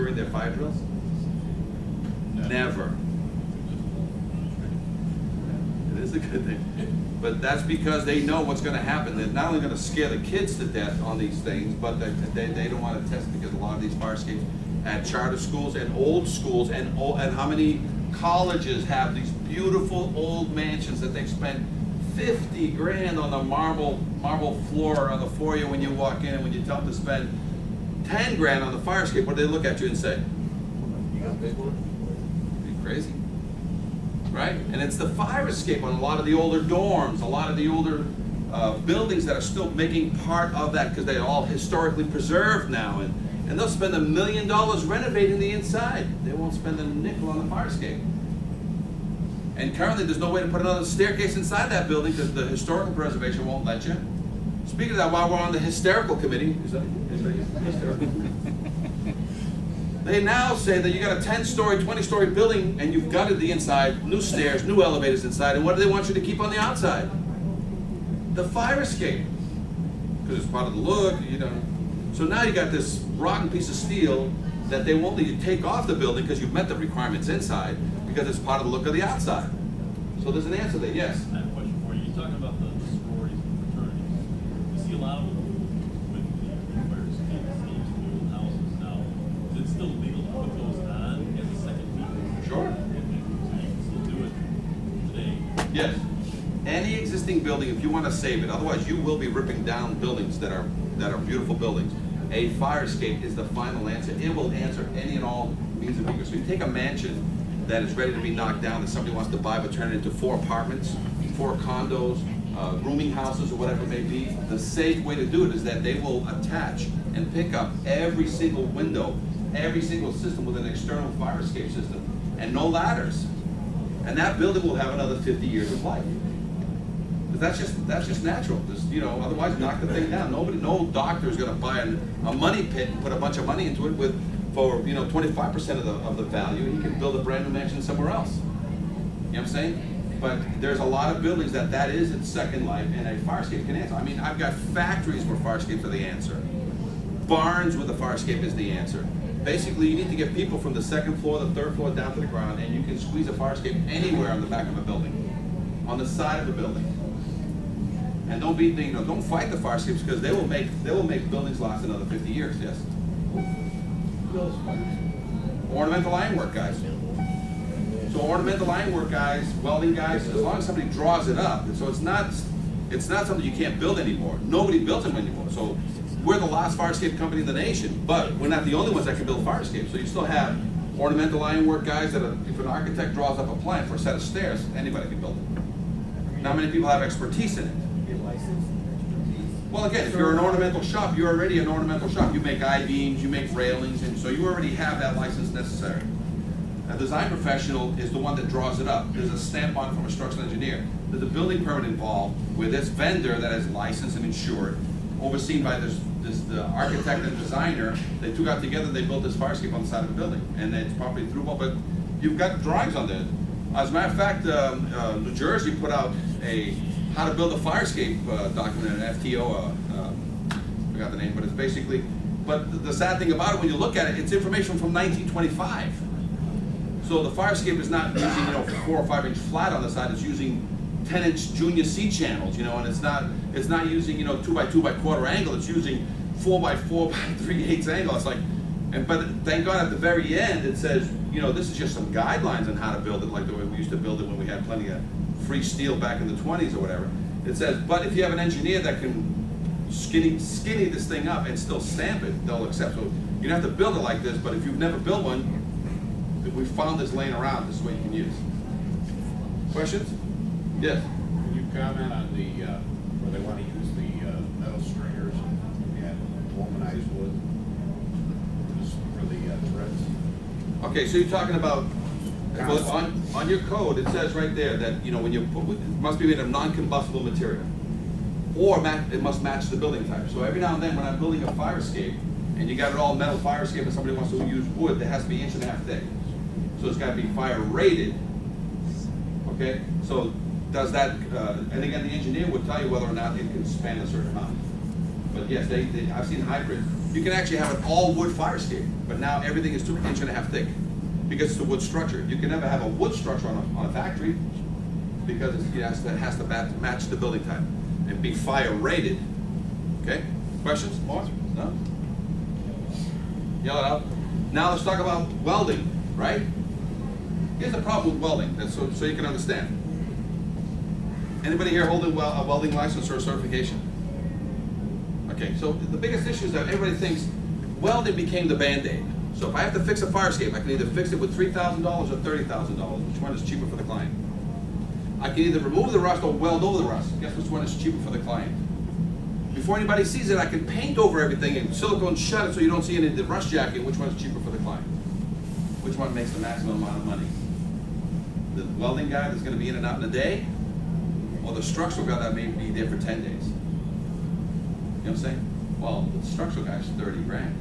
during their fire drills? Never. It is a good thing. But that's because they know what's going to happen. They're not only going to scare the kids to death on these things, but they don't want to test, because a lot of these fire escapes at charter schools and old schools, and how many colleges have these beautiful old mansions that they've spent 50 grand on the marble floor on the foyer when you walk in, and when you tell them to spend 10 grand on the fire escape, what do they look at you and say? You got a big one? Are you crazy? Right? And it's the fire escape on a lot of the older dorms, a lot of the older buildings that are still making part of that, because they're all historically preserved now, and they'll spend $1 million renovating the inside. They won't spend a nickel on the fire escape. And currently there's no way to put another staircase inside that building because the historical preservation won't let you. Speaking of that, while we're on the hysterical committee, is that hysterical? They now say that you got a 10-story, 20-story building and you've gutted the inside, new stairs, new elevators inside, and what do they want you to keep on the outside? The fire escape. Because it's part of the look, you know. So now you got this rotten piece of steel that they won't let you take off the building because you've met the requirements inside, because it's part of the look of the outside. So there's an answer there, yes? I have a question for you. You're talking about the sororities and fraternities. You see a lot of them with the fire escapes in old houses now. Is it still legal to put those on as a second meter? Sure. So you can still do it today? Yes. Any existing building, if you want to save it, otherwise you will be ripping down buildings that are beautiful buildings. A fire escape is the final answer. It will answer any and all means of egress. So you take a mansion that is ready to be knocked down, that somebody wants to buy but turn it into 4 apartments, 4 condos, rooming houses, or whatever it may be. The safe way to do it is that they will attach and pick up every single window, every single system with an external fire escape system, and no ladders. And that building will have another 50 years of life. But that's just natural. Just, you know, otherwise knock the thing down. No doctor is going to buy a money pit and put a bunch of money into it for 25% of the value. He can build a brand new mansion somewhere else. You know what I'm saying? But there's a lot of buildings that is its second life, and a fire escape can answer. I mean, I've got factories where fire escapes are the answer. Barns where the fire escape is the answer. Basically, you need to get people from the second floor, the third floor, down to the ground, and you can squeeze a fire escape anywhere on the back of a building, on the side of a building. And don't fight the fire escapes, because they will make buildings last another 50 years. Yes. Ornamental ironwork guys. So ornamental ironwork guys, welding guys, as long as somebody draws it up, and so it's not something you can't build anymore. Nobody builds them anymore. So we're the last fire escape company in the nation, but we're not the only ones that can build fire escapes. So you still have ornamental ironwork guys that if an architect draws up a plan for a set of stairs, anybody can build it. Not many people have expertise in it. Well, again, if you're an ornamental shop, you're already an ornamental shop. You make I-beams, you make railings, and so you already have that license necessary. A design professional is the one that draws it up. There's a stamp on it from a structural engineer. There's a building permit involved with this vendor that is licensed and insured, overseen by the architect and designer. They took out together, they built this fire escape on the side of the building, and it's properly through. But you've got drawings on there. As a matter of fact, New Jersey put out a how to build a fire escape document, an FTO, forgot the name, but it's basically, but the sad thing about it, when you look at it, it's information from 1925. So the fire escape is not using 4 or 5 inch flat on the side, it's using 10-inch junior C channels, and it's not using 2 by 2 by quarter angle, it's using 4 by 4 by 3/8 angle. It's like, but thank God at the very end it says, this is just some guidelines on how to build it, like the way we used to build it when we had plenty of free steel back in the 20s or whatever. It says, but if you have an engineer that can skinny this thing up and still stamp it, they'll accept. So you don't have to build it like this, but if you've never built one, we found this laying around, this is what you can use. Questions? Yes? Can you comment on where they want to use the metal stringers and womanized wood just for the threads? Okay, so you're talking about, well, on your code, it says right there that, when you put, it must be made of non-combustible material, or it must match the building type. So every now and then when I'm building a fire escape, and you got it all metal fire escape and somebody wants to use wood, that has to be 1.5 inches thick. So it's got to be fire rated. Okay, so does that, and again, the engineer would tell you whether or not it can span a certain amount. But yes, I've seen hybrid You can actually have an all wood fire escape, but now everything is 2.5 inches thick because it's a wood structure. You can never have a wood structure on a factory because it has to match the building type and be fire rated. Okay? Questions? More? No? Yell it out. Now let's talk about welding, right? Here's the problem with welding, so you can understand. Anybody here holding a welding license or a certification? Okay, so the biggest issue is that everybody thinks welding became the Band-Aid. So if I have to fix a fire escape, I can either fix it with $3,000 or $30,000. Which one is cheaper for the client? I can either remove the rust or weld over the rust. Guess which one is cheaper for the client? Before anybody sees it, I can paint over everything and silicone shut it so you don't see any of the rust jacking. Which one is cheaper for the client? Which one makes the maximum amount of money? The welding guy that's going to be in and out in a day, or the structural guy that may be there for 10 days? You know what I'm saying? Well, the structural guy's 30 grand.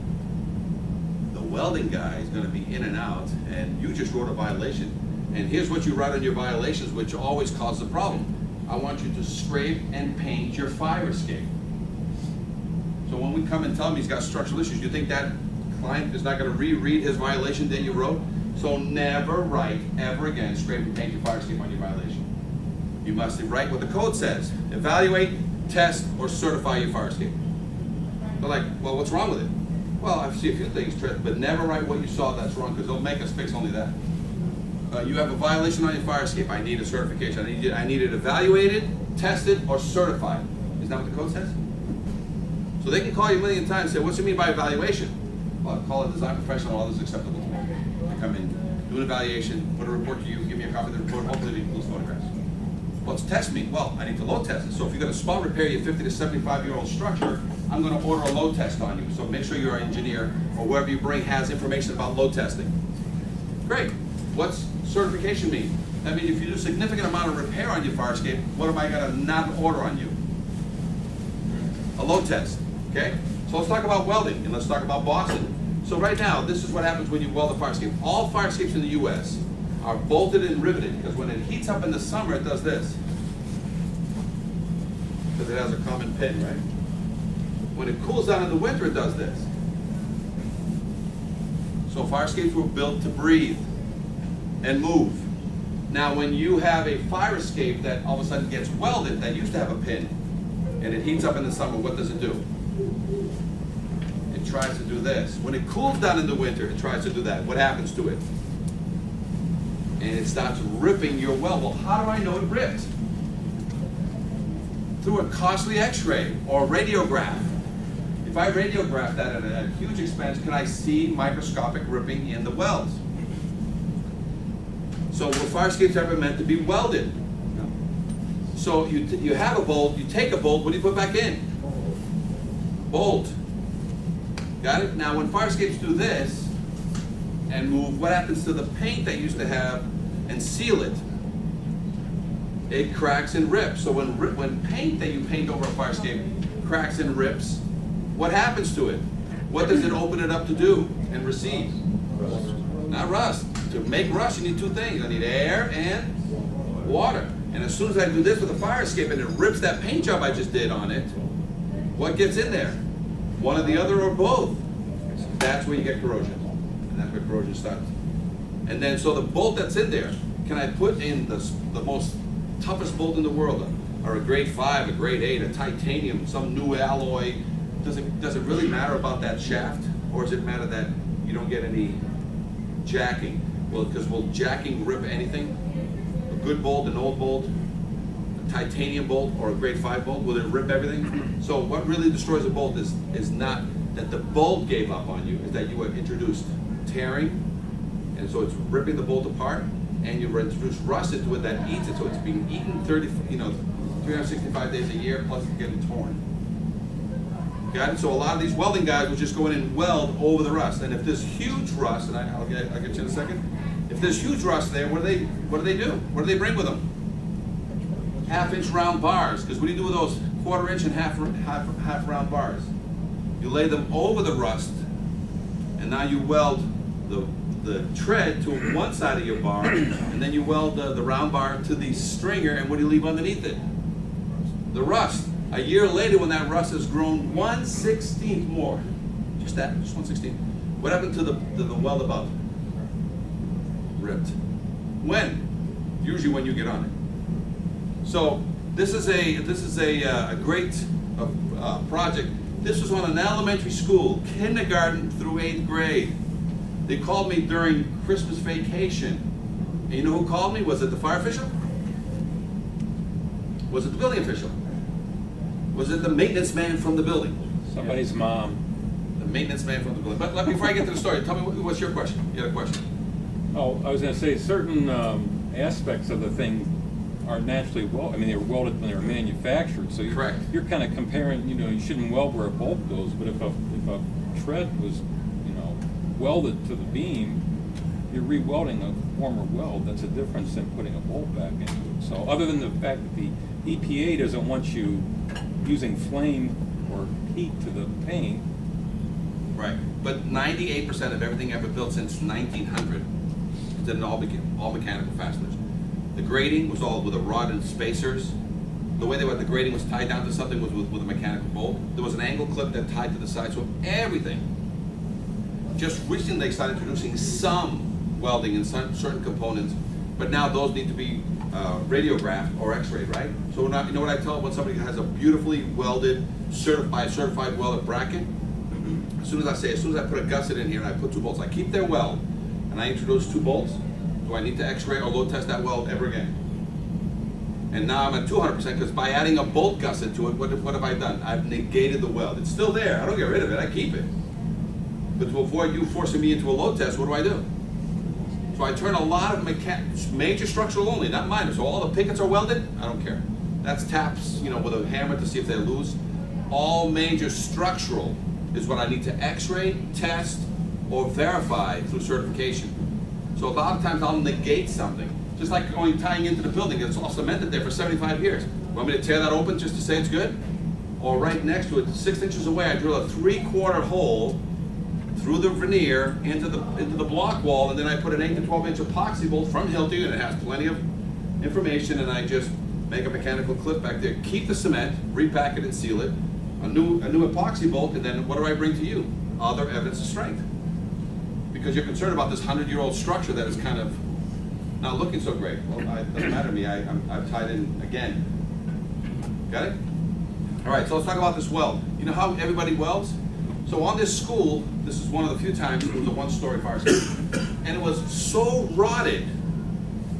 The welding guy is going to be in and out, and you just wrote a violation. And here's what you write on your violations, which always causes a problem. I want you to scrape and paint your fire escape. So when we come and tell him he's got structural issues, you think that client is not going to reread his violation that you wrote? So never write, ever again, scrape and paint your fire escape on your violation. You must write what the code says. Evaluate, test, or certify your fire escape. They're like, well, what's wrong with it? Well, I see a few things, but never write what you saw that's wrong, because they'll make us fix only that. You have a violation on your fire escape. I need a certification. I need it evaluated, tested, or certified. Isn't that what the code says? So they can call you a million times and say, what's it mean by evaluation? Well, I call it design professional, all this is acceptable to me. I come in, do an evaluation, put a report to you, give me a copy of the report, hopefully it includes photographs. What's test mean? Well, I need to load test it. So if you're going to spot repair your 50 to 75-year-old structure, I'm going to order a load test on you. So make sure your engineer or whoever you bring has information about load testing. Great. What's certification mean? That means if you do a significant amount of repair on your fire escape, what am I going to not order on you? A load test. Okay? So let's talk about welding, and let's talk about Boston. So right now, this is what happens when you weld a fire escape. All fire escapes in the U.S. are bolted and riveted, because when it heats up in the summer, it does this. Because it has a common pin, right? When it cools down in the winter, it does this. So fire escapes were built to breathe and move. Now, when you have a fire escape that all of a sudden gets welded, that used to have a pin, and it heats up in the summer, what does it do? It tries to do this. When it cools down in the winter, it tries to do that. What happens to it? And it starts ripping your weld. Well, how do I know it ripped? Through a costly x-ray or radiograph. If I radiograph that at a huge expense, can I see microscopic ripping in the welds? So were fire escapes ever meant to be welded? No. So you have a bolt, you take a bolt, what do you put back in? Bolt. Got it? Now when fire escapes do this and move, what happens to the paint that used to have and seal it? It cracks and rips. So when paint that you paint over a fire escape cracks and rips, what happens to it? What does it open it up to do and receive? Not rust. To make rust, you need two things. I need air and water. And as soon as I do this with a fire escape and it rips that paint job I just did on it, what gets in there? One or the other or both. That's where you get corrosion. And that's where corrosion starts. And then, so the bolt that's in there, can I put in the most toughest bolt in the world, or a grade 5, a grade 8, a titanium, some new alloy? Does it really matter about that shaft? Or does it matter that you don't get any jacking? Well, because will jacking rip anything? A good bolt, an old bolt, a titanium bolt, or a grade 5 bolt, will it rip everything? So what really destroys a bolt is not that the bolt gave up on you, is that you have introduced tearing, and so it's ripping the bolt apart, and you introduce rust into it that eats it, so it's being eaten 365 days a year, plus it's getting torn. Got it? So a lot of these welding guys will just go in and weld over the rust, and if there's huge rust, and I'll get you in a second. If there's huge rust there, what do they do? What do they bring with them? 1/2-inch round bars, because what do you do with those 1/4-inch and half round bars? You lay them over the rust, and now you weld the tread to one side of your bar, and then you weld the round bar to the stringer, and what do you leave underneath it? The rust. A year later, when that rust has grown 1/16 more, Just that, just 1/16. What happened to the weld above? Ripped. When? Usually when you get on it. So this is a great project. This was on an elementary school, kindergarten through 8th grade. They called me during Christmas vacation. And you know who called me? Was it the fire official? Was it the building official? Was it the maintenance man from the building? Somebody's mom. The maintenance man from the building. But before I get to the story, tell me what's your question? You had a question. Oh, I was going to say certain aspects of the thing are naturally welded. I mean, they were welded when they were manufactured. So Correct. You're kind of comparing. You know, you shouldn't weld where a bolt goes, but if a tread was, you know, welded to the beam, you're re-welding a former weld. That's a difference than putting a bolt back into it. So other than the fact that the EPA doesn't want you using flame or heat to the paint. Right. But 98% of everything ever built since 1900 is in all mechanical fasteners. The grating was all with a rod and spacers. The way the grating was tied down to something was with a mechanical bolt. There was an angle clip that tied to the side, so everything. Just recently they started introducing some welding in certain components, but now those need to be radiographed or x-rayed, right? So you know what I tell when somebody has a beautifully welded, certified welded bracket? As soon as I put a gusset in here and I put 2 bolts, I keep their weld, and I introduce 2 bolts, do I need to x-ray or load test that weld ever again? And now I'm at 200% because by adding a bolt gusset to it, what have I done? I've negated the weld. It's still there. I don't get rid of it. I keep it. But to avoid you forcing me into a load test, what do? So I turn a lot of major structural only, not minor. So all the pickets are welded, I don't care. That's taps, you know, with a hammer to see if they're loose. All major structural is what I need to x-ray, test, or verify through certification. So a lot of times I'll negate something. Just like tying into the building, it's all cemented there for 75 years. Want me to tear that open just to say it's good? Or right next to it, 6 inches away, I drill a 3/4 hole through the veneer into the block wall, and then I put an 8 to 12 inch epoxy bolt from Hilti, and it has plenty of information, and I just make a mechanical clip back there, keep the cement, repack it and seal it, a new epoxy bolt, and then what do I bring to you? Other evidence of strength. Because you're concerned about this 100-year-old structure that is kind of not looking so great. Well, it doesn't matter to me, I've tied in again. Got it? All right, so let's talk about this weld. You know how everybody welds? So on this school, this is one of the few times it was a 1-story fire escape. And it was so rotted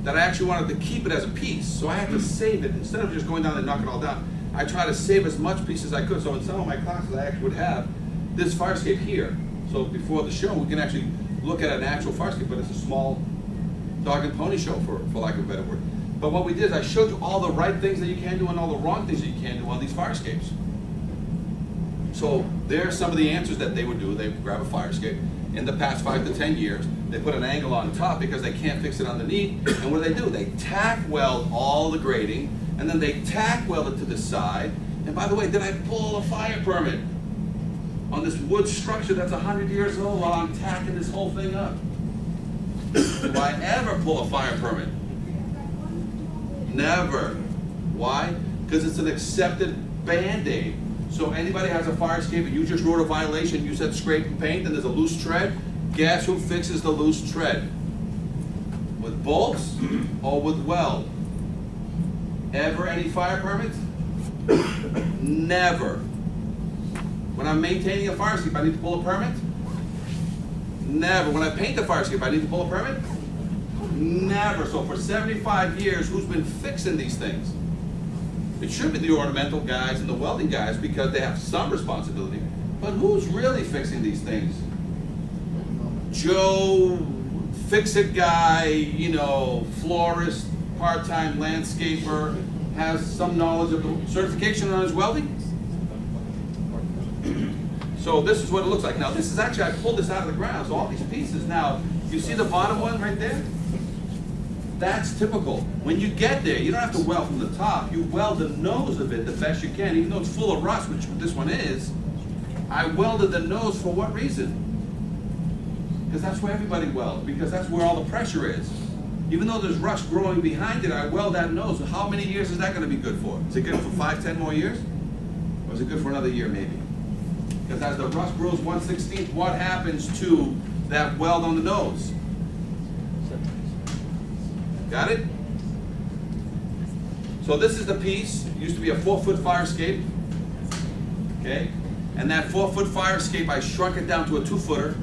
that I actually wanted to keep it as a piece. So I had to save it. Instead of just going down and knocking it all down, I tried to save as much piece as I could. So in some of my classes, I actually would have this fire escape here. So before the show, we can actually look at an actual fire escape, but it's a small dog and pony show, for lack of a better word. But what we did is I showed you all the right things that you can do and all the wrong things that you can do on these fire escapes. So there are some of the answers that they would do. They would grab a fire escape. In the past 5 to 10 years, they put an angle on top because they can't fix it underneath. And what do? They tack weld all the grating, and then they tack weld it to the side. And by the way, did I pull a fire permit on this wood structure that's 100 years old while I'm tacking this whole thing up? Do I ever pull a fire permit? Never. Why? Because it's an accepted Band-Aid. So anybody has a fire escape and you just wrote a violation, you said scrape and paint, and there's a loose tread, guess who fixes the loose tread? With bolts or with weld? Ever any fire permits? Never. When I'm maintaining a fire escape, I need to pull a permit? Never. When I paint a fire escape, I need to pull a permit? Never. So for 75 years, who's been fixing these things? It should be the ornamental guys and the welding guys because they have some responsibility. But who's really fixing these things? Joe, fix-it guy, you know, florist, part-time landscaper, has some knowledge of the certification on his welding? So this is what it looks like. Now this is actually, I pulled this out of the ground, so all these pieces now, you see the bottom one right there? That's typical. When you get there, you don't have to weld from the top. You weld the nose of it the best you can, even though it's full of rust, which this one is. I welded the nose for what reason? Because that's where everybody welds, because that's where all the pressure is. Even though there's rust growing behind it, I weld that nose. So how many years is that going to be good for? Is it good for 5, 10 more years? Or is it good for another year maybe? Because as the rust grows 1/16, what happens to that weld on the nose? Got it? So this is the piece. It used to be a 4-foot fire escape. Okay? And that 4-foot fire escape, I shrunk it down to a 2-footer.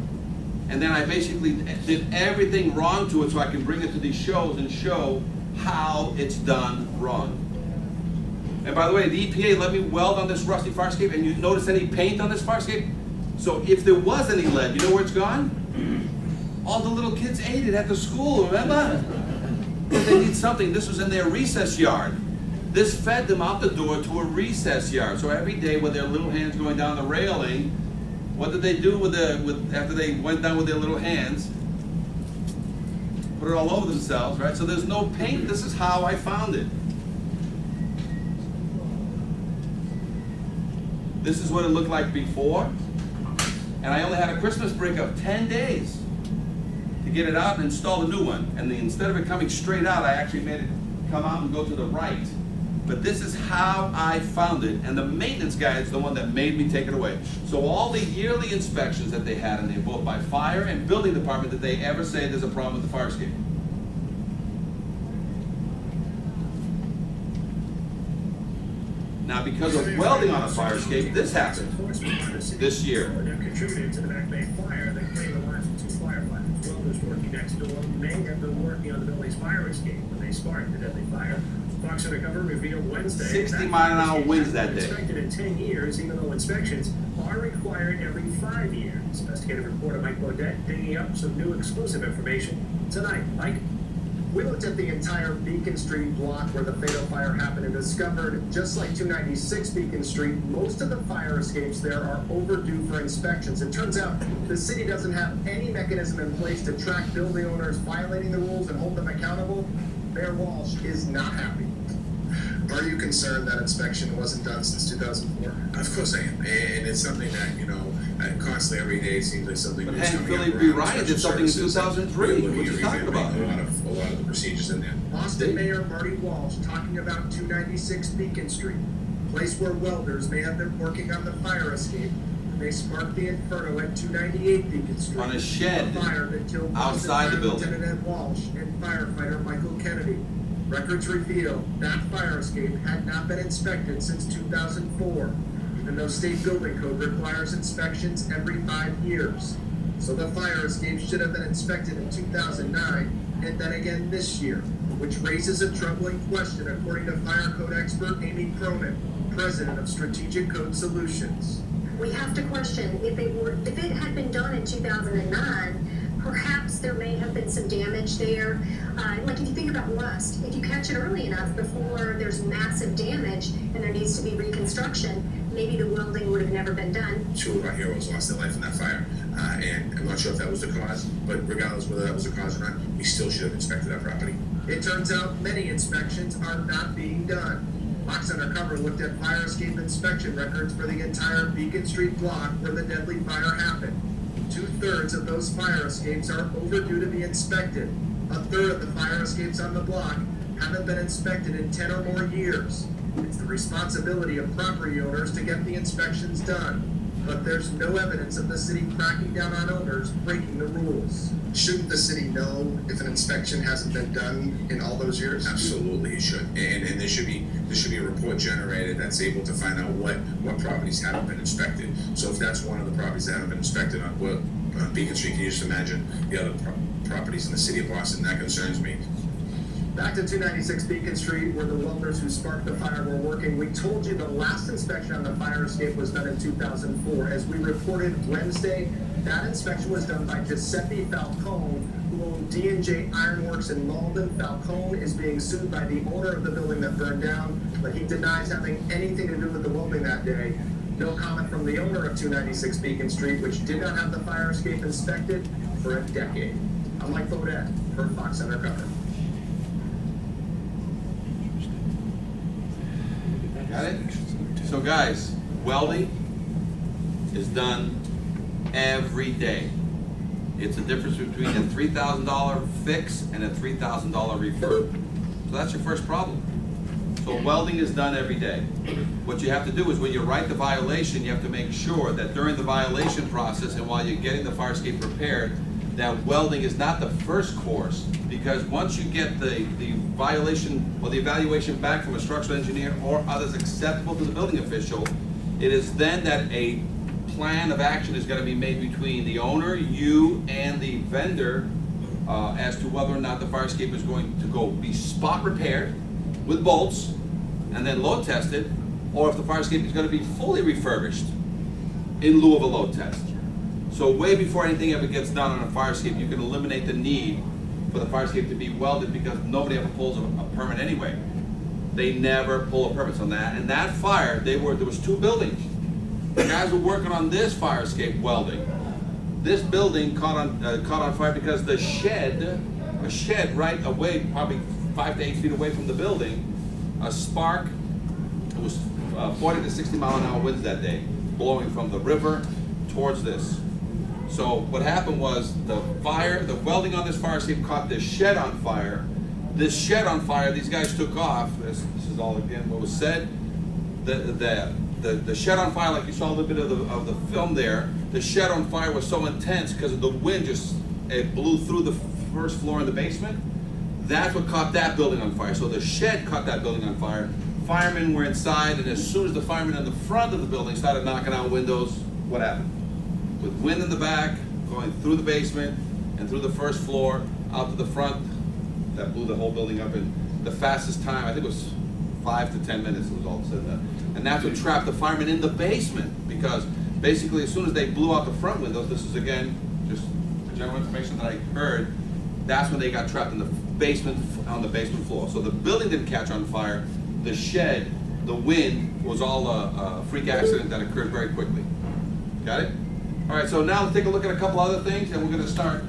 And then I basically did everything wrong to it so I can bring it to these shows and show how it's done wrong. And by the way, the EPA let me weld on this rusty fire escape, and you notice any paint on this fire escape? So if there was any lead, you know where it's gone? All the little kids ate it at the school, remember? Because they need something. This was in their recess yard. This fed them out the door to a recess yard. So every day with their little hands going down the railing, what did they do after they went down with their little hands? Put it all over themselves, right? So there's no paint. This is how I found it. This is what it looked like before. And I only had a Christmas break of 10 days to get it out and install the new one. And instead of it coming straight out, I actually made it come out and go to the right. But this is how I found it, and the maintenance guy is the one that made me take it away. So all the yearly inspections that they had in there, both by fire and building department, did they ever say there's a problem with the fire escape? Now, because of welding on a fire escape, this happened this year. Contributed to the Back Bay fire that claimed the lives of 2 firefighters. Welders working next door may have been working on the building's fire escape when they sparked the deadly fire. Fox Undercover revealed Wednesday 60-mile-an-hour winds that day. Inspected in 10 years, even though inspections are required every 5 years. Investigative reporter Mike Bodette digging up some new exclusive information tonight. Mike? We looked at the entire Beacon Street block where the fatal fire happened and discovered, just like 296 Beacon Street, most of the fire escapes there are overdue for inspections. It turns out the city doesn't have any mechanism in place to track building owners violating the rules and hold them accountable. Mayor Walsh is not happy. Are you concerned that inspection wasn't done since 2004? Of course I am, and it's something that, constantly every day it seems like something But new is Hank coming Philly up B. around Ryan did inspection something in services. 2003. We're What looking you at talking about? revamping a lot of the procedures in there. Boston Mayor Marty Walsh talking about 296 Beacon Street, a place where welders may have been working on the fire escape. They sparked the inferno at 298 Beacon Street. On a shed A fire that killed outside the Boston Fire building. Lieutenant Ed Walsh and firefighter Michael Kennedy. Records reveal that fire escape had not been inspected since 2004, even though state building code requires inspections every 5 years. So the fire escape should have been inspected in 2009 and then again this year, which raises a troubling question according to fire code expert Amy Cronin, president of Strategic Code Solutions. We have to question if it had been done in 2009, perhaps there may have been some damage there. Like if you think about rust, if you catch it early enough before there's massive damage and there needs to be reconstruction, maybe the welding would have never been done. 2 of our heroes lost their life in that fire, and I'm not sure if that was the cause, but regardless whether that was the cause or not, we still should have inspected that property. It turns out many inspections are not being done. Fox Undercover looked at fire escape inspection records for the entire Beacon Street block where the deadly fire happened. 2/3 of those fire escapes are overdue to be inspected. 1/3 of the fire escapes on the block haven't been inspected in 10 or more years. It's the responsibility of property owners to get the inspections done, but there's no evidence of the city cracking down on owners breaking the rules. Shouldn't the city know if an inspection hasn't been done in all those years? Absolutely, it should, and there should be a report generated that's able to find out what properties haven't been inspected. So if that's one of the properties that haven't been inspected on Beacon Street, can you just imagine the other properties in the city of Boston? That concerns me. Back to 296 Beacon Street, where the welders who sparked the fire were working. We told you the last inspection on the fire escape was done in 2004. As we reported Wednesday, that inspection was done by Giuseppe Falcone, who owned D&J Ironworks in Malden. Falcone is being sued by the owner of the building that burned down, but he denies having anything to do with the welding that day. No comment from the owner of 296 Beacon Street, which did not have the fire escape inspected for a decade. I'm Mike Bodette for Fox Undercover. Got it? So guys, welding is done every day. It's the difference between a $3,000 fix and a $3,000 refurb. So that's your first problem. So welding is done every day. What you have to do is when you write the violation, you have to make sure that during the violation process and while you're getting the fire escape repaired, that welding is not the first course, because once you get the violation or the evaluation back from a structural engineer or others acceptable to the building official, it is then that a plan of action is gonna be made between the owner, you, and the vendor as to whether or not the fire escape is going to be spot repaired with bolts and then load tested, or if the fire escape is gonna be fully refurbished in lieu of a load test. So way before anything ever gets done on a fire escape, you can eliminate the need for the fire escape to be welded, because nobody ever pulls a permit anyway. They never pull a permit on that. And that fire, there was 2 buildings. The guys were working on this fire escape welding. This building caught on fire because a shed right away, probably 5 to 8 feet away from the building, a spark. It was 40 to 60 mile an hour winds that day, blowing from the river towards this. So what happened was the welding on this fire escape caught this shed on fire. This shed on fire, these guys took off. This is all again what was said. The shed on fire, like you saw a little bit of the film there, the shed on fire was so intense because of the wind it blew through the first floor in the basement. That's what caught that building on fire. So the shed caught that building on fire. Firemen were inside, and as soon as the firemen in the front of the building started knocking out windows, what happened? With wind in the back, going through the basement and through the first floor, out to the front, that blew the whole building up in the fastest time. I think it was 5 to 10 minutes, it was all said and done. And that's what trapped the firemen in the basement, because basically as soon as they blew out the front windows, this is again, just general information that I heard, that's when they got trapped in the basement, on the basement floor. So the building didn't catch on fire, the shed, the wind was all a freak accident that occurred very quickly. Got it? All right, so now let's take a look at a couple other things, and we're gonna start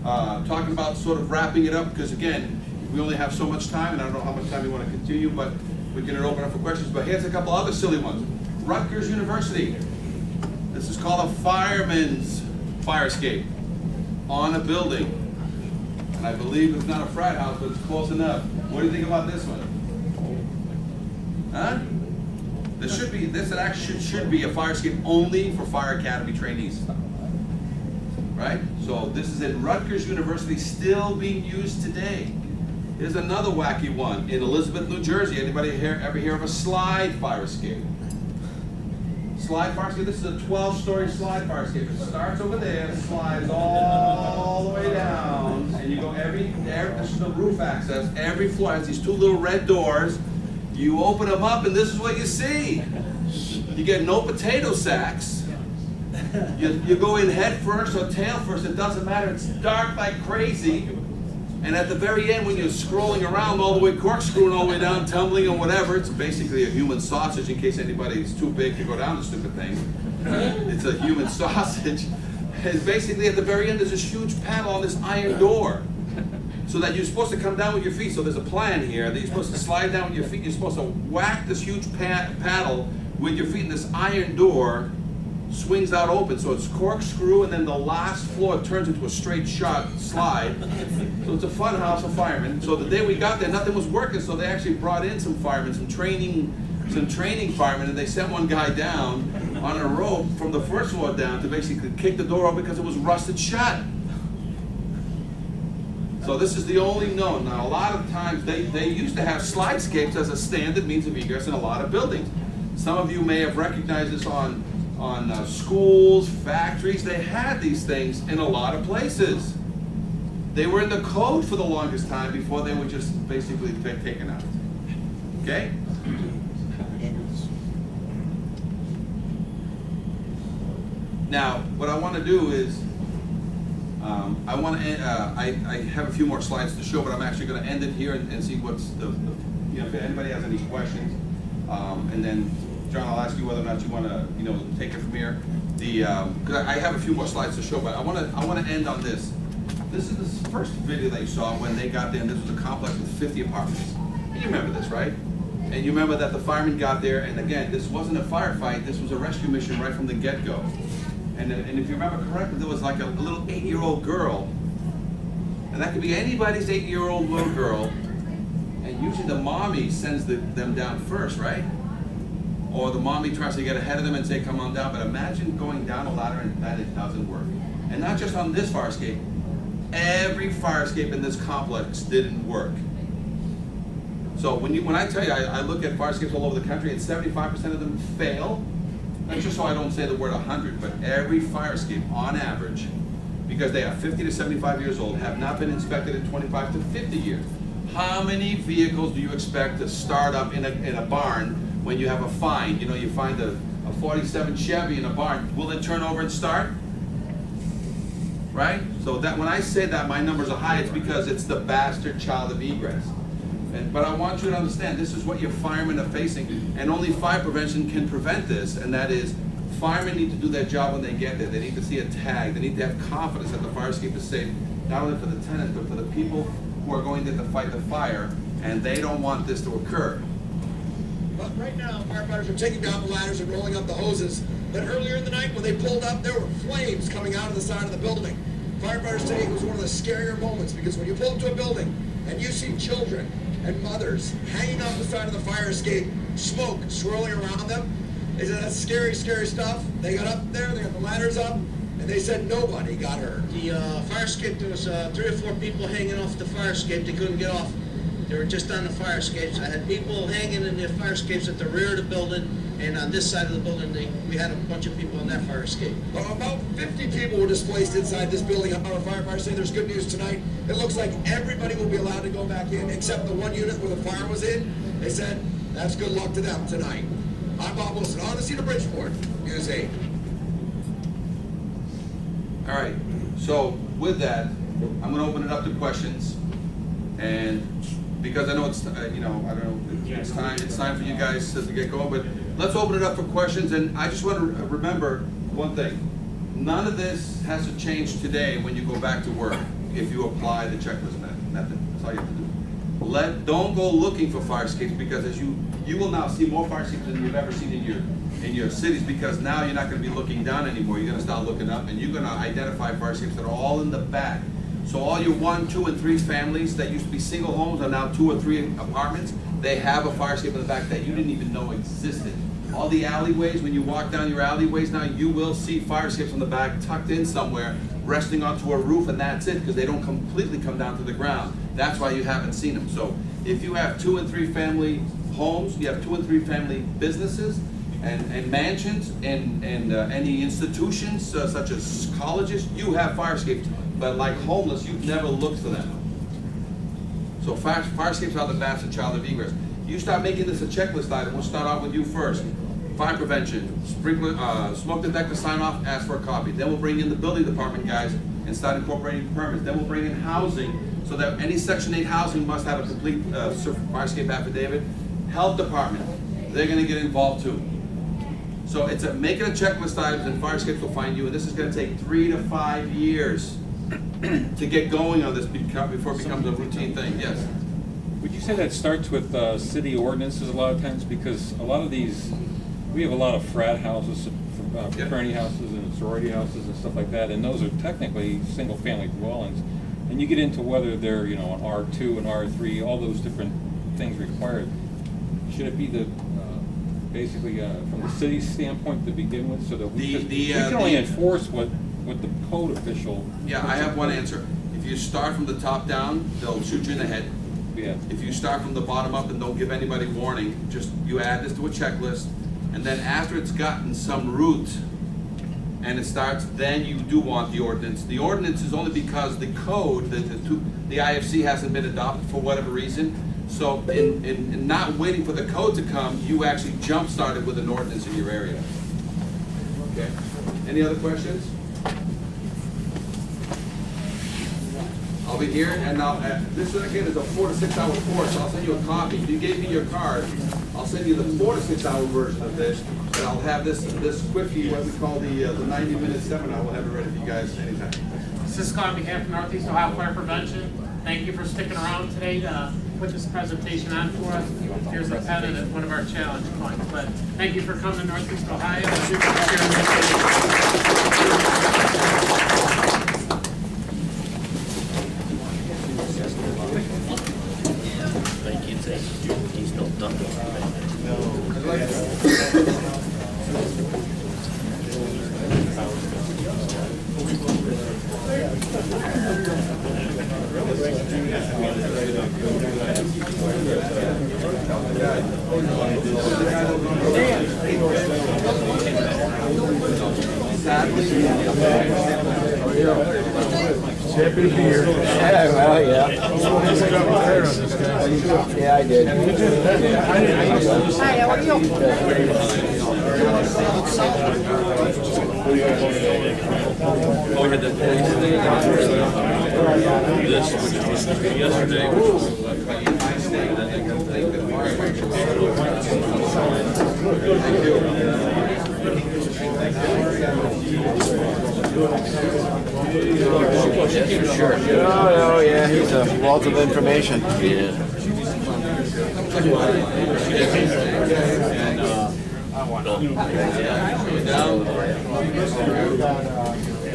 talking about sort of wrapping it up, because again, we only have so much time, and I don't know how much time you want to continue, but we can open up for questions. But here's a couple other silly ones. Rutgers University. This is called a fireman's fire escape on a building. And I believe it's not a frat house, but it's close enough. What do you think about this one? Huh? This actually should be a fire escape only for fire academy trainees. Right? So this is in Rutgers University, still being used today. Here's another wacky one in Elizabeth, New Jersey. Anybody ever hear of a slide fire escape? Slide fire escape. This is a 12-story slide fire escape. It starts over there, slides all the way down, and you go this is the roof access. Every floor has these 2 little red doors. You open them up, and this is what you see. You get no potato sacks. You go in head first or tail first. It doesn't matter. It's dark like crazy. And at the very end, when you're scrolling around all the way, corkscrewing all the way down, tumbling or whatever, it's basically a human sausage, in case anybody's too big to go down the stupid thing. It's a human sausage. And basically at the very end, there's this huge panel on this iron door. So that you're supposed to come down with your feet. So there's a plan here that you're supposed to slide down with your feet. You're supposed to whack this huge paddle with your feet, and this iron door swings out open. So it's corkscrew, and then the last floor turns into a straight shot slide. So it's a fun house of firemen. So the day we got there, nothing was working. So they actually brought in some firemen, some training firemen, and they sent one guy down on a rope from the first floor down to basically kick the door open because it was rusted shut. So this is the only known. Now, a lot of times they used to have slide escapes as a standard means of egress in a lot of buildings. Some of you may have recognized this on schools, factories. They had these things in a lot of places. They were in the code for the longest time before they were just basically taken out. Okay? Now, what I want to do is, I have a few more slides to show, but I'm actually going to end it here and see what's if anybody has any questions, and then John, I'll ask you whether or not you want to, take it from here. Because I have a few more slides to show, but I want to end on this. This is the first video that you saw when they got there, and this was a complex with 50 apartments. And you remember this, right? And you remember that the firemen got there, and again, this wasn't a firefight, this was a rescue mission right from the get-go. And if you remember correctly, there was like a little 8-year-old girl, and that could be anybody's 8-year-old little girl, And usually the mommy sends them down first, right? Or the mommy tries to get ahead of them and say, come on down. But imagine going down a ladder and that it doesn't work. And not just on this fire escape. Every fire escape in this complex didn't work. So when I tell you, I look at fire escapes all over the country, and 75% of them fail. That's just so I don't say the word 100, but every fire escape, on average, because they are 50 to 75 years old, have not been inspected in 25 to 50 years. How many vehicles do you expect to start up in a barn when you have a find? You know, you find a 47 Chevy in a barn. Will it turn over and start? Right? So that when I say that my numbers are high, it's because it's the bastard child of egress. But I want you to understand, this is what your firemen are facing, and only fire prevention can prevent this, and that is, firemen need to do their job when they get there. They need to see a tag. They need to have confidence that the fire escape is safe, not only for the tenants, but for the people who are going there to fight the fire, and they don't want this to occur. But right now, firefighters are taking down the ladders and rolling up the hoses. But earlier in the night, when they pulled up, there were flames coming out of the side of the building. Firefighters say it was one of the scarier moments, because when you pull up to a building and you see children and mothers hanging off the side of the fire escape, smoke swirling around them, they said that's scary, scary stuff. They got up there, they got the ladders up, and they said nobody got hurt. The fire escape, there was 3 or 4 people hanging off the fire escape. They couldn't get off. They were just on the fire escapes. I had people hanging in the fire escapes at the rear of the building, and on this side of the building, we had a bunch of people on that fire escape. About 50 people were displaced inside this building. However, firefighters say there's good news tonight. It looks like everybody will be allowed to go back in, except the one unit where the fire was in. They said that's good luck to them tonight. I'm Bob Wilson, on the scene of Bridgeport, News 8. All right, so with that, I'm gonna open it up to questions. And because I know it's, you know, I don't know, it's time for you guys to get going, but let's open it up for questions. And I just want to remember one thing. None of this has to change today when you go back to work if you apply the checklist method. That's all you have to do. Don't go looking for fire escapes, because as you will now see more fire escapes than you've ever seen in your cities, because now you're not going to be looking down anymore. You're going to start looking up, and you're going to identify fire escapes that are all in the back. So all your 1, 2, and 3 families that used to be single homes are now 2 or 3 apartments. They have a fire escape in the back that you didn't even know existed. All the alleyways, when you walk down your alleyways now, you will see fire escapes on the back tucked in somewhere, resting onto a roof, and that's it, because they don't completely come down to the ground. That's why you haven't seen them. So if you have 2 and 3 family homes, you have 2 and 3 family businesses, and mansions, and any institutions such as colleges, you have fire escapes. But like homeless, you've never looked for them. So fire escapes are the bastard child of egress. You start making this a checklist item. We'll start out with you first. Fire prevention, sprinkler, smoke detector sign off, ask for a copy. Then we'll bring in the building department guys and start incorporating permits. Then we'll bring in housing, so that any Section 8 housing must have a complete fire escape affidavit. Health department, they're gonna get involved too. So it's making a checklist items, and fire escapes will find you, and this is gonna take 3 to 5 years to get going on this before it becomes a routine thing. Yes? Would you say that starts with city ordinances a lot of times? Because a lot of these, we have a lot of frat houses, fraternity houses and sorority houses and stuff like that, and those are technically single-family dwellings. And you get into whether they're, you know, an R2 and R3, all those different things required. Should it be the, basically from the city's standpoint to begin with, so that we can only enforce what the code official... Yeah, I have one answer. If you start from the top down, they'll shoot you in the head. Yeah. If you start from the bottom up and don't give anybody warning, just you add this to a checklist, and then after it's gotten some root and it starts, then you do want the ordinance. The ordinance is only because the code, the IFC hasn't been adopted for whatever reason. So in not waiting for the code to come, you actually jump-started with an ordinance in your area. Okay. Any other questions? I'll be here, and now this again is a 4 to 6 hour course. I'll send you a copy. If you gave me your card, I'll send you the 4 to 6 hour version of this, and I'll have this quickie, what we call the 90-minute seminar. We'll have it ready for you guys anytime. Cisco on behalf of Northeast Ohio Fire Prevention. Thank you for sticking around today to put this presentation on for us. Here's a pen and one of our challenge points. But thank you for coming to Northeast Ohio. Thank you. He's still ducking. Happy to be here. Yeah, well, yeah. Yeah, I did. Hi, how are you? Oh, we had that police thing. This, which was yesterday, which was Yes, for sure. Oh, yeah, he's a wealth of information. Yeah.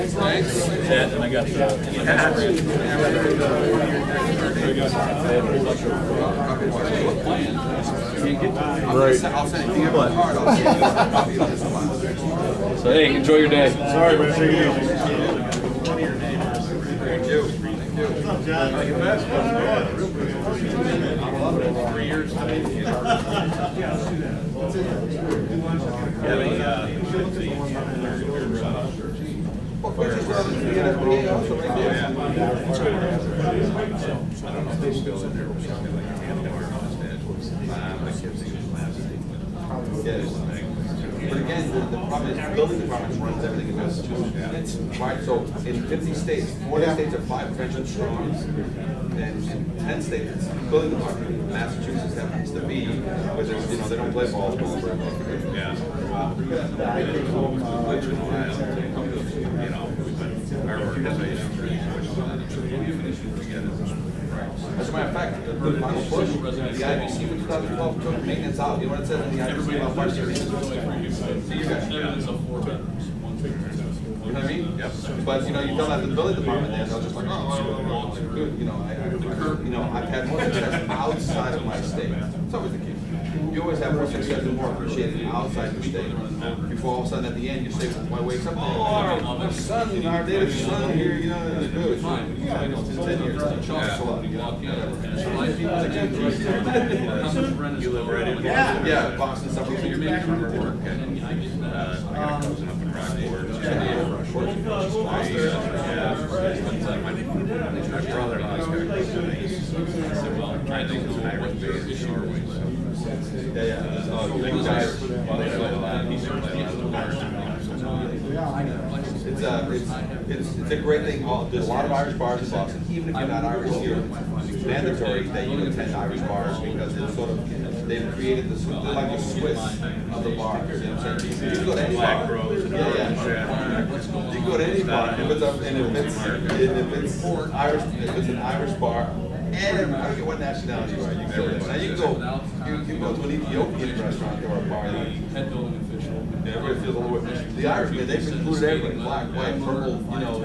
Thanks. And I got I'll send it. You have a card, I'll send you a copy of this one. So hey, enjoy your day. Sorry, man. Take it easy. Thank you. Thank you. But again, the problem is, the building department runs everything in Massachusetts. Right, so in 50 states, 40 states are 5 prevention strong, and 10 states, it's building department. Massachusetts happens to be, but there's, you know, they don't play ball. Yeah. Our organization, As a matter of fact, the final push, the IBC in 2012 took maintenance out. You know what it says in the IBC about fire service? See you guys. Evidence of 4 bedrooms, 1 You know what I mean? Yep. But you know, you tell that to the building department, they're just like, oh, good. You know, I've had more success outside of my state. It's always the case. You always have more success and more appreciated outside your state. Before all of a sudden at the end you say, "Why wakes up? Oh, our son, our David's son here, you know, it's good." It's fine. It's 10 years. It's a lot. You live right in Boston? Yeah, Boston, something. So you're making work. I got a cousin up in Rockport. My brother-in-law's got a cousin. I said, well, I think it's an Irish base in Norway. Yeah. Big guys. It's a great thing. There's a lot of Irish bars in Boston. Even if you're not Irish here, it's mandatory that you attend Irish bars because it's sort of, they've created this, they're like the Swiss of the bars. You know what I'm saying? You can go to any bar. You can go to any bar. If it's Irish, if it's an Irish bar, and I don't care what nationality you are, you can go there. Now you can go to an Ethiopian restaurant or a bar. head building official. Everybody feels a little bit. The Irishmen, they've included everything, black, white, purple, you know,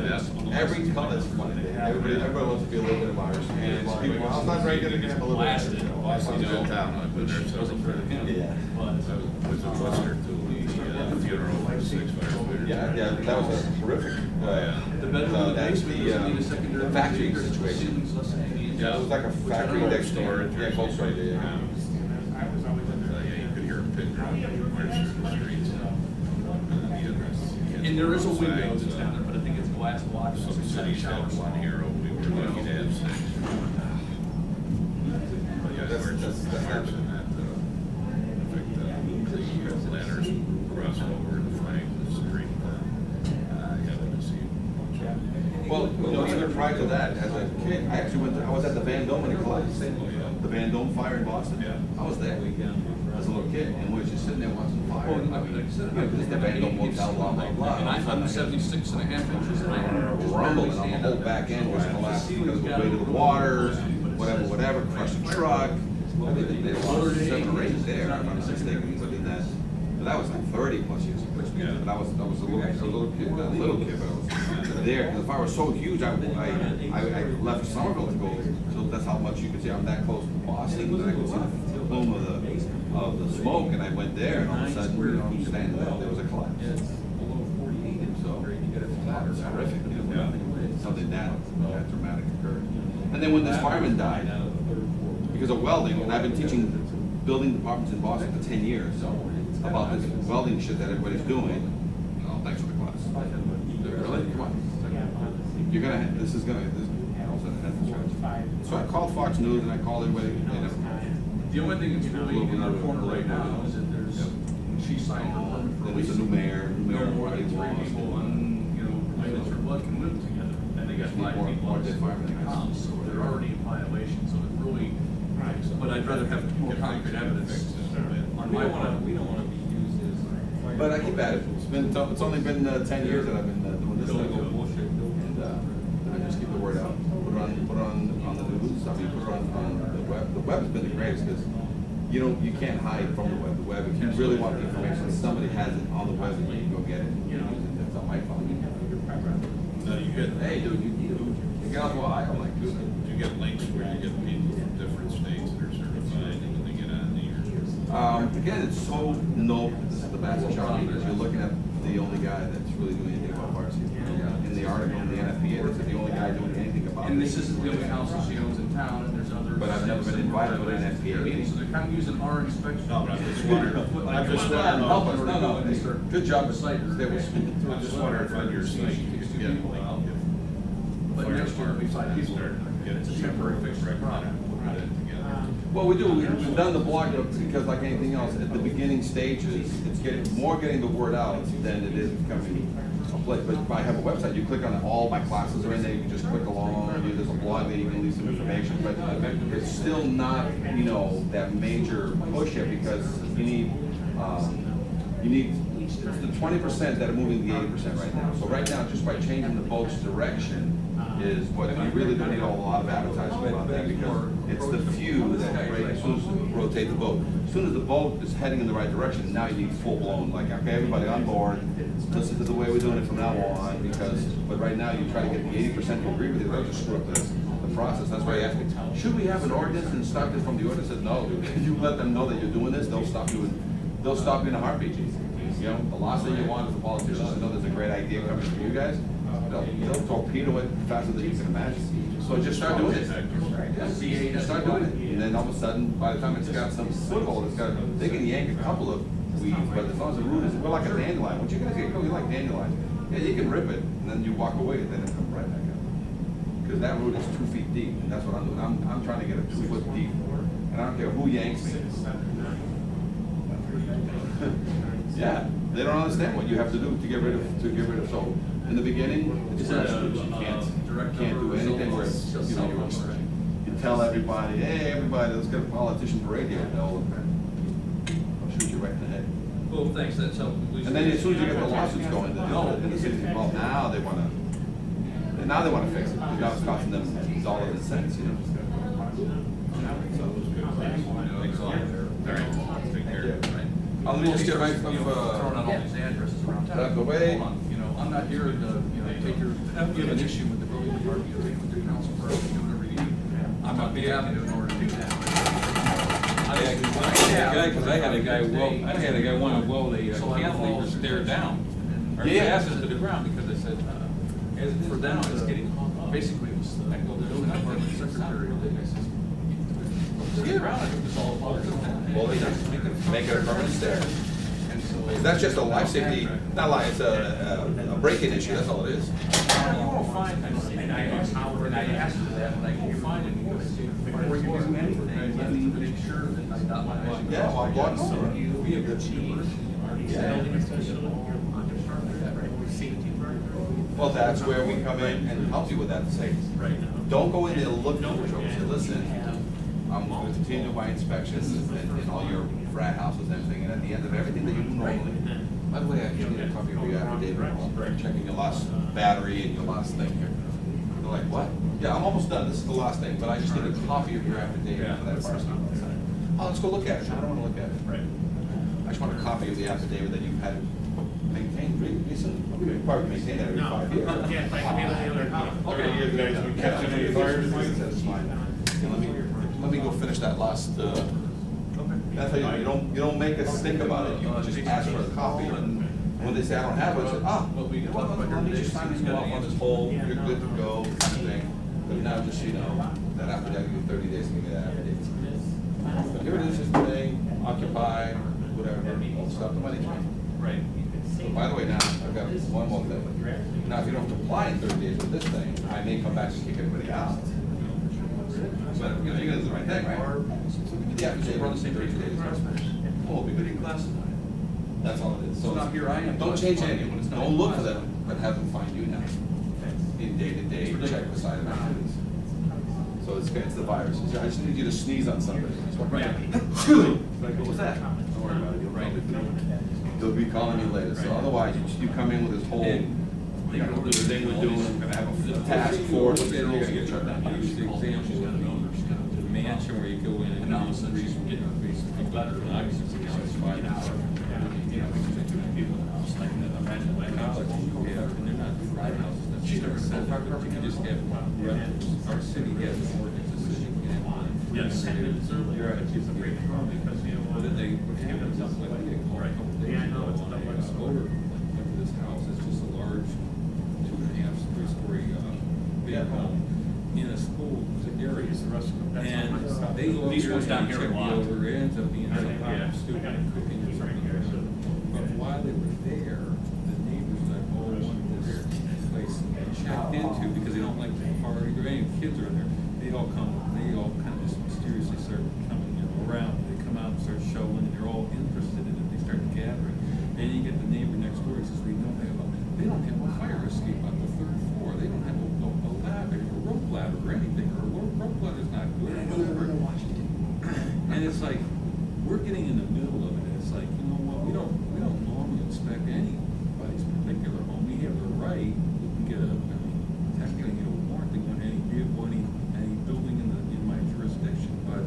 every color is funny. Everybody wants to be a little bit of Irish. And people, I'm not very good at getting a little bit. Boston's in town, I've been there so for him. Yeah. Was a Worcester to the funeral of 6 firefighters. Yeah, that was a terrific. That's the factory situation. Yeah, it was like a factory next door. Yeah, close right there. Yeah, you could hear a pin drop march through the streets. And there is a window that's down there, but I think it's glass block. Some cities had one hero, we were lucky to have 6. But yeah, That's we're just marching that, the ladders crossed over and flanked the street. Haven't received much of it. Well, you know, even prior to that, as a kid, I actually I was at the Van Dome in class. The Van Dome fire in Boston. Yeah. I was there as a little kid, and we were just sitting there watching the fire. Well, I mean, like I said, This is the Van Dome motel, blah, blah, blah. And I'm 76 and a half inches, and I Rumbling on the whole back end was collapsing because of the weight of the water, whatever, crushed the truck. I think they lost 7 or 8 there, if I'm not mistaken, but in that. But that was like 30 plus years ago. But I was a little kid, but I was there, because the fire was so huge, I left Somerville to go, so that's how much you could see, I'm that close to Boston, that I could see the plume of the smoke, and I went there, and all of a sudden, you know, I'm standing there was a collapse. So, that was horrific, you know, something that dramatic occurred. And then when this fireman died, because of welding, and I've been teaching building departments in Boston for 10 years, about this welding shit that everybody's doing. Oh, thanks for the class. Really? Come on. You're gonna, this is gonna, this, so I called Fox News and I called everybody, you know. The only thing that's really in our corner right now is that there's, she signed her permit for Then there's a new mayor, no more than everybody three people wants. on, you know, units or blood can live together. And they got five More- people more on dead the firemen. house, so they're already in violation, so it really, but I'd rather have more concrete evidence on my part. We don't wanna be used as. But I keep at it. It's only been 10 years that I've been doing this stuff. And I just keep the word out. Put it on the news. I mean, put it on the web. The web has been the greatest because you can't hide from the web. The web, if you really want the information, somebody has it on the web and you can go get it. You know, it's on my phone. No, you get, Hey, dude, you get out, well, I don't like doing it. you get links where you get people from different states that are certified and when they get on there. Again, it's so this is the massive shock because you're looking at the only guy that's really doing anything about fire safety. In the article in the NFPA, this is the only guy doing anything about it. And this isn't the only house that she owns in town, and there's others. But I've never been invited to an NFPA meeting. So they're kind of using our inspection. No, but I'm just wondering. I'm just wondering. Help us, no, good job with site. They were speaking to I'm us. just wondering if on your site, you could get people out. But next year, we find people, it's a temporary fix right now. Put it together. Well, we do, we've done the blog because like anything else, at the beginning stages, it's getting the word out than it is becoming a place. But if I have a website, you click on it, all my classes are in there, you can just click along, there's a blog that you can leave some information, but it's still not, that major push yet because you need it's the 20% that are moving the 80% right now. So right now, just by changing the boat's direction is what you really don't need a lot of advertising about that because it's the few that rotate the boat. As soon as the boat is heading in the right direction, now you need full blown, like, okay, everybody on board, listen to the way we're doing it from now on but right now you try to get the 80% to agree with you, they'll just screw up the process. That's why I asked me, should we have an ordinance and stop this from the ordinance? I said, no, dude. You let them know that you're doing this, they'll stop you in a heartbeat. The last thing you want is the politicians to know there's a great idea coming from you guys. They'll torpedo it faster than you can imagine. So just start doing it. Just start doing it. And then all of a sudden, by the time it's got some foothold, they can yank a couple of weeds, but as long as the root is, we're like a dandelion. Once you guys get going, you like dandelion. Yeah, you can rip it, and then you walk away, and then it comes right back up. Because that root is 2 feet deep, and that's what I'm doing. I'm trying to get it 2 foot deep. And I don't care who yanks me. Yeah, they don't understand what you have to do to get rid of. So in the beginning, it's grassroots. You can't do anything where you tell everybody, hey, everybody, let's get a politician parade here. They'll shoot you right in the head. Well, thanks, that's helpful. And then as soon as you get the lawsuits going, then the city's involved. Now they want to fix it. Because now it's costing them dollars and cents. Thanks a lot. All right, take care. Right. I'll just get my Throwing out all these addresses around town. Out the way. Hold on, I'm not here to, give an issue with the building department, you're taking with the council for us to do whatever you need. I'm not the avenue in order to do that. Because I had a guy want to weld a cantilever stair down, or glasses to the ground, because I said, For them, it's getting, basically, it was, I go to the building department secretary, I says, to the ground, I think it's all about it. Well, they just make it a permanent stair. That's just a life safety, not like, it's a break-in issue, that's all it is. You won't find, and I asked her that, and I won't find it, because before you do anything, you need to make sure that I got my issue. Yeah, well, I'm blocking over. We have good chief. Well, that's where we come in and help you with that, to say, don't go in there looking for trouble, say, listen, I'm going to continue my inspections in all your frat houses and everything, and at the end of everything that you do normally, by the way, I need a copy of your affidavit, checking your last battery and your last thing here. They're like, what? Yeah, I'm almost done, this is the last thing, but I just need a copy of your affidavit for that person. Oh, let's go look at it. I don't want to look at it. I just want a copy of the affidavit that you've had maintained recently. You probably maintain that every 5 years. Yeah, if I can be the other copy. Okay, guys, we catch any fires? That's fine. And let me go finish that last, that's how you don't make us think about it, you just ask for a copy, and when they say I don't have it, I say, let me just sign this off on this whole, you're good to go, kind of thing. But now just so you know, that after that, you have 30 days to give me that affidavit. But here it is, just today, occupied, whatever, all the stuff, the money's made. Right. So by the way, now, I've got one more thing. Now, if you don't comply in 30 days with this thing, I may come back and kick everybody out. But, you're gonna do the right thing, right? So give me the affidavit, run the same 30 days. Oh, be good in classified. That's all it is. So now here I am. Don't change anything. Don't look for them, but have them find you now. In day-to-day check the side of activities. So it's the virus. I just need you to sneeze on somebody. Right. Like, what was that? Don't worry about it. You'll probably they'll be calling me later. So otherwise, you come in with this whole, the thing we're doing, we're gonna have a task force, you're gonna get shut down. Use the example of the mansion where you go in and use the reason getting a piece of letter, and obviously it's fine. And they're not private houses necessarily. You can just have rentals. Our city has an ordinance that says you can have. Yes. You're right. But then they have something like they call it a couple days ago on a odor of this house. It's just a large 2.5, 3-story big home in a school area. And they go These here ones down and here check a lot. the odor. It ends up being some kind Yeah. of student cooking or something. But while they were there, the neighbors like, oh, I want this place checked into because they don't like the party or any kids are in there. They all kind of just mysteriously start coming around. They come out and start showing, and they're all interested in it. They start gathering. And you get the neighbor next door. He says, they don't have a fire escape on the 3rd floor. They don't have a ladder, a rope ladder or anything, or a rope ladder's not good. And it's like, we're getting in the middle of it. It's like, you know what, we don't normally inspect anybody's particular home. We have the right, we can get technically get a warrant to go into any vehicle, any building in my jurisdiction, but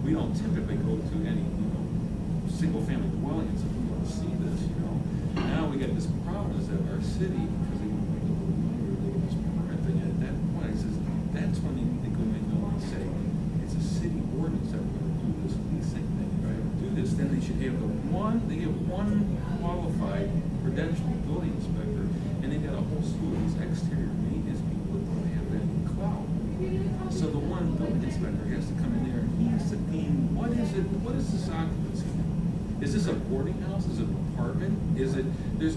we don't typically go to any, single family dwellings if we want to see this, Now we got this problem is that our city, because they don't make a little money or they get this permit thing, at that point, it says, that's when they need to go in and say, it's a city ordinance that we're gonna do this leasing thing. If we're gonna do this, then they should have they have one qualified credentialed building inspector, and they got a whole slew of these exterior maintenance people that don't have any clout. So the one building inspector has to come in there and he has to deem, what is this occupancy? Is this a boarding house? Is it an apartment? There's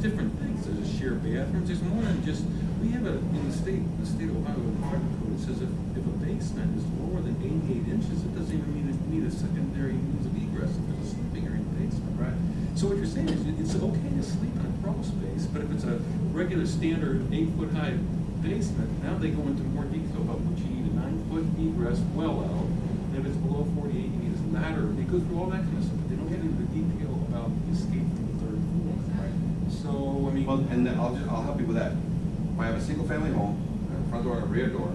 different things. There's a shared bathrooms. There's more than just, we have in the state of Ohio, the fire code, it says if a basement is lower than 88 inches, it doesn't even mean it need a secondary means of egress if it's a sleeping area in the basement. Right. So what you're saying is it's okay to sleep in a crawl space, but if it's a regular standard 8-foot-high basement, now they go into more detail about what you need a 9-foot egress well out. And if it's below 48, you need a ladder. They go through all that kind of stuff, but they don't get into the detail about the escape from the 3rd floor. Right. So, I mean. Well, and then I'll help you with that. If I have a single family home, I have a front door and a rear door,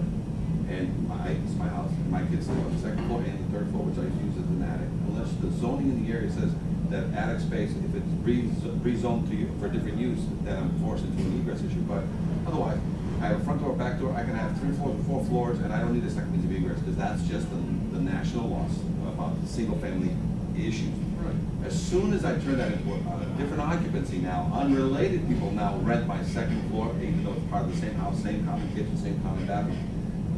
and it's my house, and my kids live on the 2nd floor and the 3rd floor, which I use as an attic. Unless the zoning in the area says that attic space, if it's rezoned to you for a different use, then I'm forced into an egress issue. But otherwise, I have a front door, back door, I can have 3 floors or 4 floors, and I don't need a second means of egress, because that's just the national laws about single family issues. Right. As soon as I turn that into a different occupancy now, unrelated people now rent my 2nd floor, even though it's part of the same house, same common kitchen, same common bathroom.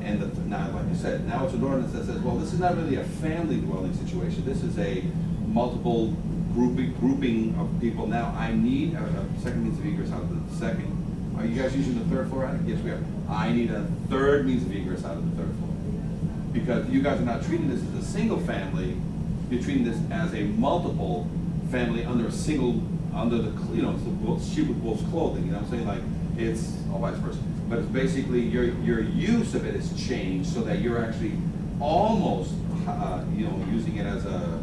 And now, like you said, now it's an ordinance that says, well, this is not really a family dwelling situation. This is a multiple grouping of people. Now, I need a second means of egress out of the second. Are you guys using the 3rd floor attic? Yes, we are. I need a 3rd means of egress out of the 3rd floor. Because you guys are not treating this as a single family, you're treating this as a multiple family under a single, under the, sheep with wolf's clothing, you know what I'm saying? Like, it's, or vice versa. But it's basically, your use of it has changed so that you're actually almost, using it as a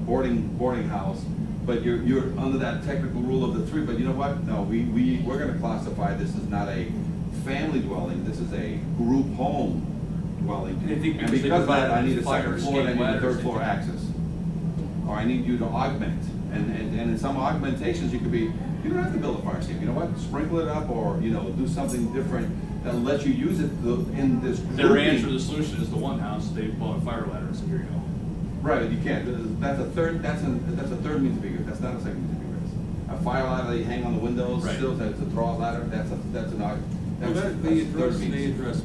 boarding house, but you're under that technical rule of the 3, but you know what? No, we're gonna classify this as not a family dwelling, this is a group home dwelling. And I think And because they because of that, I provide need a fire 2nd floor and I escape need a ladders, 3rd floor they- access. or I need you to augment. And in some augmentations, you don't have to build a fire escape. You know what? Sprinkle it up, or do something different that lets you use it in this. Their answer, the solution is the one house, they bought a fire ladder and said, here you go. Right, you can't. That's a third means of egress. That's not a second means of egress. A fire ladder that you hang on the windows, Right. still, that's a draw ladder. That's a third They means. address means of egress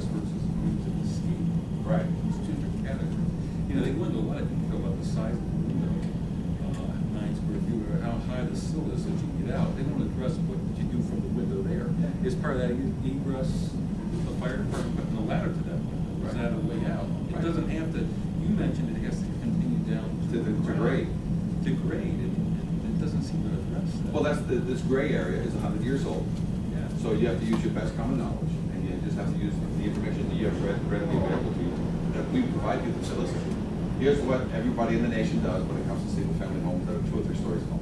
versus means of escape. Right. It's two different categories. They go into a lot of detail about the size of the window, 9 square feet, or how high the sill is that you get out. They don't address what you do from the window there. Is part of that egress, the fire department putting a ladder to that window? Is that a way out? It Right. doesn't have to, you mentioned it has to continue down To grade. To grade, and it doesn't seem to address that. Well, this gray area is 100 years old. Yeah. So you have to use your best common knowledge, and you just have to use the information that you have readily available to you, that we provide you to say, listen, here's what everybody in the nation does when it comes to single-family homes that are 2 or 3 stories tall.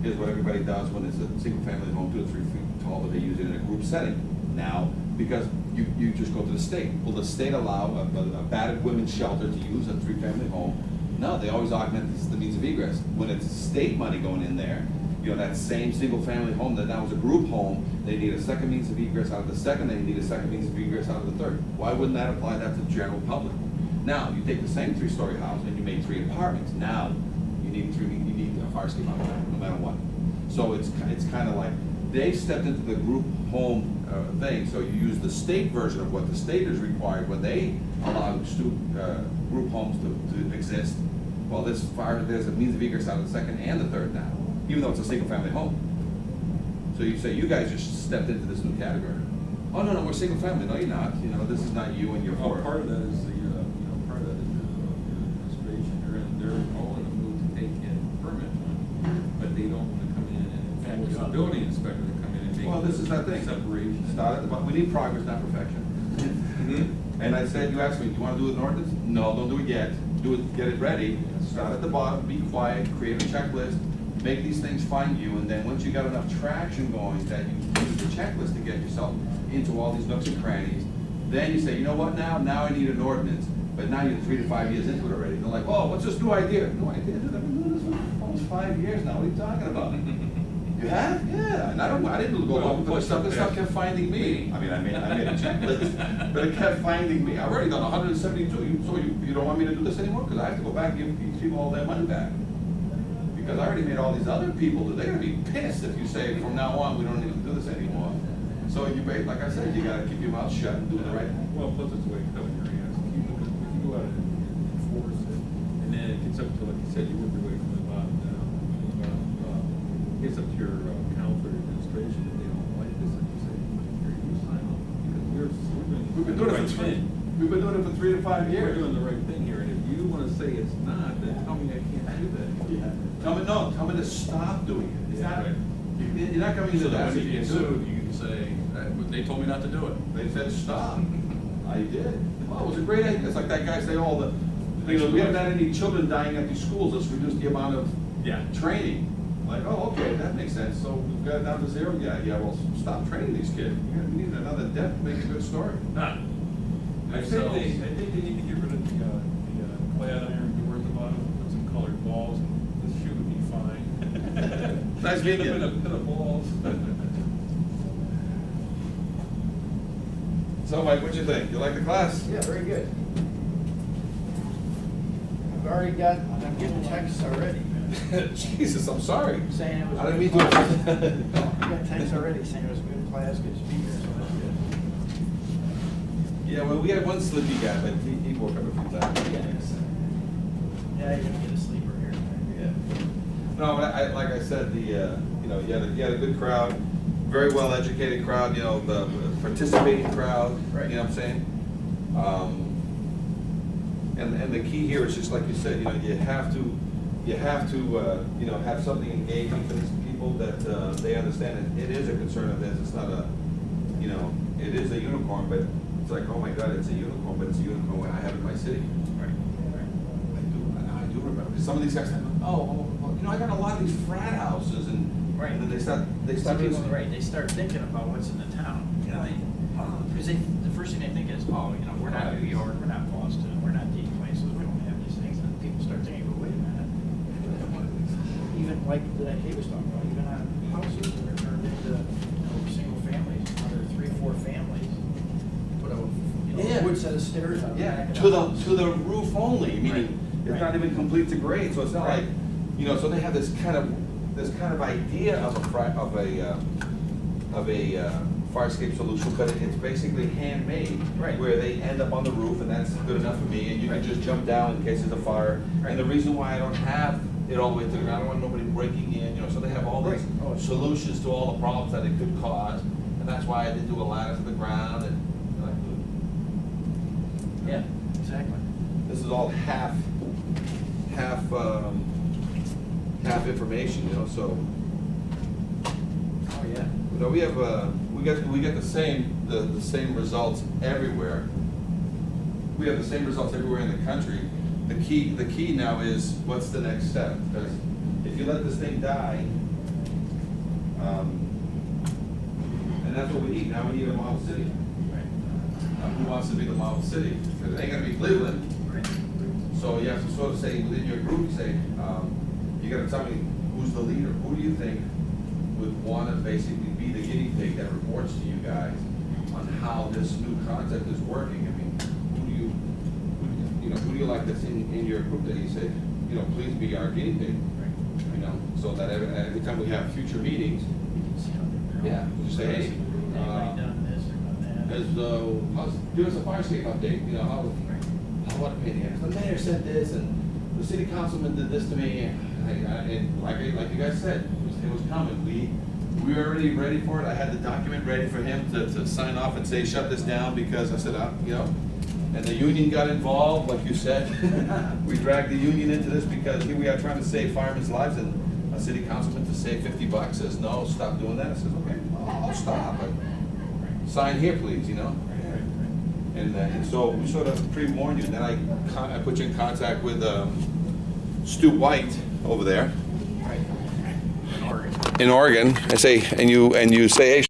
Here's what everybody does when it's a single-family home 2 or 3 feet tall, but they use it in a group setting. Now, because you just go to the state. Will the state allow a battered women's shelter to use a 3-family home? No, they always augment the means of egress. When it's state money going in there, that same single-family home that now is a group home, they need a second means of egress out of the second, they need a second means of egress out of the third. Why wouldn't that apply that to the general public? Now, you take the same 3-story house and you make 3 apartments. Now, you need a fire escape out of that, no matter what. So it's kind of like, they've stepped into the group home thing, so you use the state version of what the state is required when they allow group homes to exist. Well, there's a means of egress out of the second and the third now, even though it's a single-family home. So you say, you guys just stepped into this new category. Oh, no, we're single-family. No, you're not. This is not you and your Well, four. part of that is the, part of that is the administration. They're all in a mood to take in permit money, but they don't want to come in and, in fact, it's the building inspector to come in and make. Well, this is that thing. Separation. Start at the bottom. We need progress, not perfection. And I said, you asked me, do you want to do an ordinance? No, don't do it yet. Do it, get it ready. Start at the bottom, be quiet, create a checklist, make these things find you, and then once you got enough traction going that you use the checklist to get yourself into all these nooks and crannies, then you say, you know what now? Now I need an ordinance. But now you're 3 to 5 years into it already. They're like, oh, what's this new idea? New idea? Dude, I've been doing this for almost 5 years now. What are you talking about? You have? Yeah. And I didn't go looking for this stuff. This stuff kept finding me. I made a checklist, but it kept finding me. I've already done 172. So you don't want me to do this anymore? Because I have to go back and give these people all their money back. Because I already made all these other people, they're gonna be pissed if you say, from now on, we don't need to do this anymore. So like I said, you gotta keep your mouth shut and do the right thing. Well, plus it's a way of covering your ass. If you go out and enforce it, and then it gets up to, like you said, you work your way from the bottom down. Gets up to your council or administration, and they don't like this, and you say, here, you sign off. Because We've been doing it for We've been doing it for 3 to 5 We're years. doing the right thing here, and if you wanna say it's not, then tell me I can't do that. Yeah. Tell me to stop doing it. It's not, Right. you're not coming to So that that. when you get sued, you can say, they told me not to do it. They said, stop. I did. Well, it was a great idea. It's like that guy saying, we haven't had any children dying at these schools. Let's reduce the amount of training. Like, oh, okay, that makes sense. So we've got it down to 0. Yeah, well, stop training these kids. We need another death to make a good story. I think they need to get rid of the clad iron doors at the bottom, put some colored balls, and this shoe would be fine. Nice Get meeting them you. in a balls. So, Mike, what'd you think? You like the class? Yeah, very good. I'm getting texts already Jesus, I'm sorry. saying it was. I didn't mean I to. got texts already saying it was a good class, good speaker, so that's good. Yeah, well, we had one sleepy guy, but he woke up a few times. Yeah, you're gonna get a sleeper here. Yeah. No, but like I said, you had a good crowd, very well educated crowd, the participating crowd, Right. you know what I'm saying? And the key here is just like you said, you have to have something engaging for these people that they understand it is a concern of theirs. It's not it is a unicorn, but it's like, oh my God, it's a unicorn, but it's a unicorn I have in my city. Right. I do remember. Some of these guys, I got a lot of these frat houses, and Right. and then they start. Some people, right, they start thinking about what's in the town, because the first thing they think is, we're not New York, we're not Boston, we're not these places, we don't have these things, and people start thinking, well, wait a minute, even like that Kate was talking about, even on houses that are turned into, single families, another 3 or 4 families, put a, Yeah. wood set of stairs on the Yeah, back of to the the, house. to the roof only, meaning it's Right. not even complete to grade, so it's not like, so they have this kind of idea of a fire escape solution, but it's basically handmade. Right. Where they end up on the roof, and that's good enough for me, and you can just jump down in case there's a fire. Right. And the reason why I don't have it all the way to the ground, I don't want nobody breaking in, so they have all these Right. Oh, it's- solutions to all the problems that it could cause, and that's why I did do a ladder to the ground, and Yeah, exactly. this is all half information, so, Oh, yeah. we have, we get the same results everywhere. We have the same results everywhere in the country. The key now is, what's the next step? Because if you let this thing die, and that's what we need, now we need a model city. Who wants to be the model city? Because it ain't gonna be Cleveland. So you have to sort of say, within your group, you gotta tell me, who's the leader? Who do you think would wanna basically be the guinea pig that reports to you guys on how this new concept is working? I mean, who do you like that's in your group that you say, please be our guinea pig? So that every time we have future meetings, yeah, we just say, hey, give us a fire escape update, what opinion? The mayor said this, and the city councilman did this to me, and like you guys said, it was coming. We were already ready for it. I had the document ready for him to sign off and say, shut this down, because I said, and the union got involved, like you said. We dragged the union into this because here we are trying to save firemen's lives, and a city councilman to save $50 says, no, stop doing that. I says, okay, I'll stop, but sign here, please, And so we sort of pre-warned you, and then I put you in contact with Stu White over there in Oregon. I say, and you say, hey,